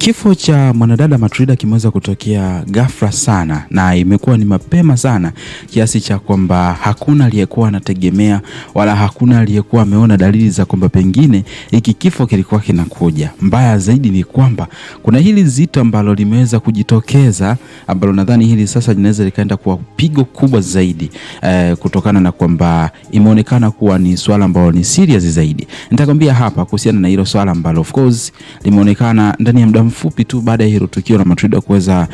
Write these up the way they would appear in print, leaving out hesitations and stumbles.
Kifo cha mwanadada Matrida kimeweza kutokea ghafla sana na imekuwa ni mapema sana kiasi cha kwamba hakuna aliyekuwa anategemea wala hakuna aliyekuwa ameona dalili za kwamba pengine hiki kifo kilikuwa kinakuja. Mbaya zaidi ni kwamba kuna hili zito ambalo limeweza kujitokeza ambalo nadhani hili sasa linaweza likaenda kuwa pigo kubwa zaidi kutokana na kwamba imeonekana kuwa ni swala ambalo ni serious zaidi. Nitakwambia hapa kuhusiana na hilo swala ambalo of course limeonekana ndani ya muda mfupi tu baada ya hilo tukio la Matrida kuweza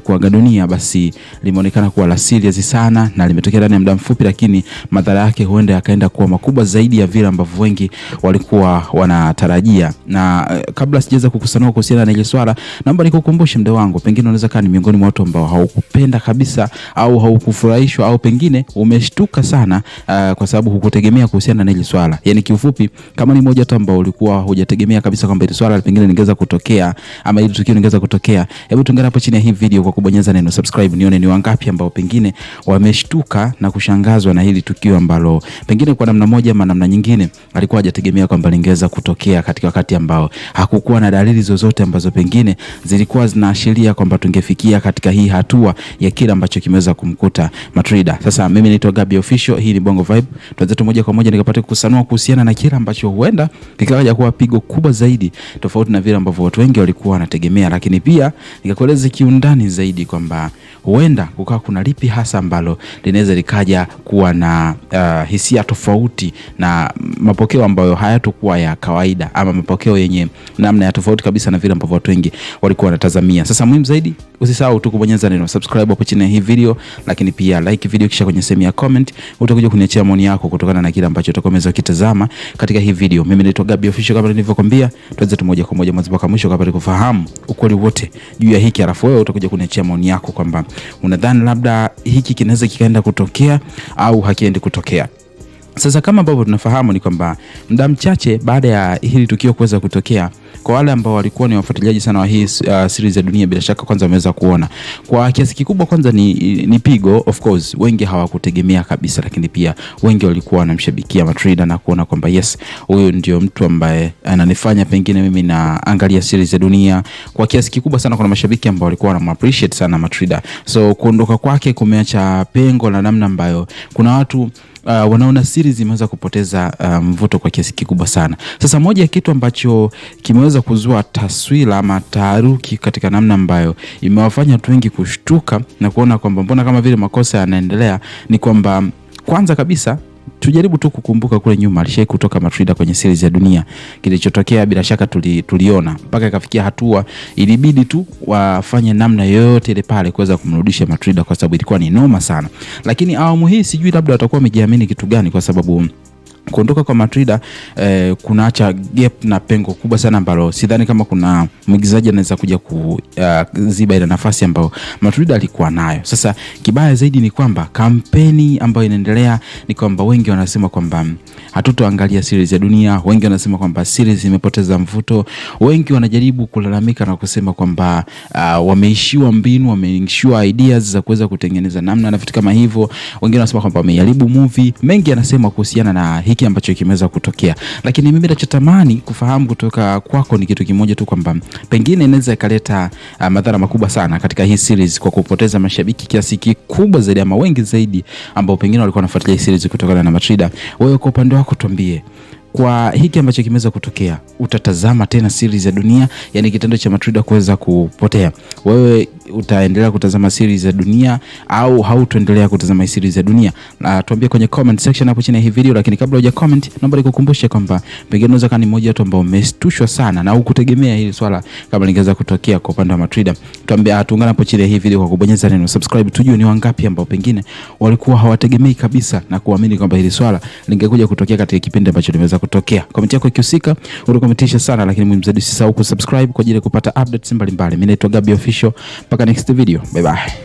kuaga dunia, basi limeonekana kuwa la serious sana na limetokea ndani ya muda mfupi, lakini madhara yake huenda yakaenda kuwa makubwa zaidi ya vile ambavyo wengi walikuwa wanatarajia. Na kabla sijaweza kukusanua kuhusiana na ile swala, naomba nikukumbushe mdau wangu, pengine unaweza kuwa ni miongoni mwa watu ambao haukupenda kabisa au haukufurahishwa au pengine umeshtuka sana kwa sababu hukutegemea kuhusiana na ile swala. Yaani kiufupi, kama ni mmoja tu ambao ulikuwa hujategemea kabisa kwamba ile swala pengine lingeweza kutokea ama ile tukio lingeweza kutokea, hebu tuungane hapo chini ya hii video kwa kubonyeza neno subscribe nione ni wangapi ambao pengine wameshtuka na kushangazwa na hili tukio ambalo pengine kwa namna moja ama namna nyingine alikuwa hajategemea kwamba lingeweza kutokea katika wakati ambao hakukuwa na dalili zozote ambazo pengine zilikuwa zinaashiria kwamba tungefikia katika hii hatua ya kile ambacho kimeweza kumkuta Matrida. Sasa mimi naitwa Gabby Official, hii ni Bongo Vibe. Tuanze tu moja kwa moja nikapate kukusanua kuhusiana na kile ambacho huenda kikaja kuwa pigo kubwa zaidi tofauti na vile ambavyo watu wengi walikuwa wanategemea, lakini pia nikakueleza kiundani zaidi kwamba huenda kukawa kuna lipi hasa ambalo linaweza likaja kuwa na hisia tofauti na mapokeo ambayo hayatakuwa ya kawaida ama mapokeo yenye namna ya tofauti kabisa na vile ambavyo watu wengi walikuwa wanatazamia. Sasa muhimu zaidi, usisahau tu kubonyeza neno subscribe hapo chini ya hii video, lakini pia like video, kisha kwenye sehemu ya comment utakuja kuniachia maoni yako kutokana na kile ambacho utakomeza ukitazama katika hii video. Mimi naitwa Gabby Official, kama nilivyokuambia, tuanze tu moja kwa moja mwanzo mpaka mwisho kabla kufahamu ukweli wote juu ya hiki, alafu wewe utakuja kuniachia maoni yako kwamba unadhani labda hiki kinaweza kikaenda kutokea au hakiendi kutokea. Sasa kama ambavyo tunafahamu ni kwamba muda mchache baada ya hili tukio kuweza kutokea, kwa wale ambao walikuwa ni wafuatiliaji sana wa hii series ya Dunia, bila shaka kwanza wameweza kuona kwa kiasi kikubwa kwanza ni pigo. Of course wengi hawakutegemea kabisa, lakini pia wengi walikuwa wanamshabikia Matrida na kuona kwamba yes, huyu ndio mtu ambaye ananifanya pengine mimi naangalia series ya Dunia. Kwa kiasi kikubwa sana kuna mashabiki ambao walikuwa wanamappreciate sana Matrida. So kuondoka kwake kumeacha pengo la namna ambayo kuna watu wanaona series imeweza kupoteza mvuto kwa kiasi kikubwa sana. Sasa moja ya kitu ambacho kimeweza kuzua taswira ama taharuki katika namna ambayo imewafanya watu wengi kushtuka na kuona kwamba mbona kama vile makosa yanaendelea ni kwamba kwanza kabisa tujaribu tu kukumbuka kule nyuma alishai kutoka Matrida kwenye series ya Dunia. Kilichotokea bila shaka tuliona mpaka ikafikia hatua ilibidi tu wafanye namna yoyote ile pale kuweza kumrudisha Matrida kwa sababu ilikuwa ni noma sana. Lakini awamu hii sijui labda watakuwa wamejiamini kitu gani, kwa sababu kuondoka kwa Matrida kunaacha gap na pengo kubwa sana ambalo sidhani kama kuna mwigizaji anaweza kuja kuziba ile nafasi ambayo Matrida alikuwa nayo. Sasa kibaya zaidi ni kwamba kampeni ambayo inaendelea ni kwamba wengi wanasema kwamba hatutoangalia series ya Dunia, wengi wanasema kwamba series imepoteza mvuto, wengi wanajaribu kulalamika na kusema kwamba wameishiwa mbinu, wameishiwa ideas za kuweza kutengeneza namna na vitu kama hivyo. Wengine wanasema kwamba wameharibu movie. Mengi yanasema kuhusiana na hiki ambacho kimeweza kutokea, lakini mimi ninachotamani kufahamu kutoka kwako ni kitu kimoja tu, kwamba pengine inaweza ikaleta madhara makubwa sana katika hii series kwa kupoteza mashabiki kiasi kikubwa zaidi ama wengi zaidi ambao pengine walikuwa wanafuatilia hii series kutokana na Matrida. Wewe kwa upande wako tuambie, kwa hiki ambacho kimeweza kutokea, utatazama tena series ya Dunia? Yani kitendo cha Matrida kuweza kupotea, wewe utaendelea kutazama series ya Dunia au hautaendelea kutazama series ya Dunia? Tuambie kwenye comment section hapo chini ya hii video. Lakini kabla huja comment, naomba nikukumbushe kwamba pengine unaweza kani mmoja tu ambao umeshtushwa sana na hukutegemea hili swala kama lingeweza kutokea kwa upande wa Matrida. Tuambie, tuungane hapo chini ya hii video kwa kubonyeza neno subscribe, tujue ni wangapi ambao pengine walikuwa hawategemei kabisa na kuamini kwamba hili swala lingekuja kutokea katika kipindi ambacho limeweza kutokea. Comment yako ikihusika utakomentisha sana, lakini muhimu zaidi usisahau kusubscribe kwa ajili ya kupata updates mbalimbali. Mimi naitwa Gabby Official, mpaka next video, bye bye.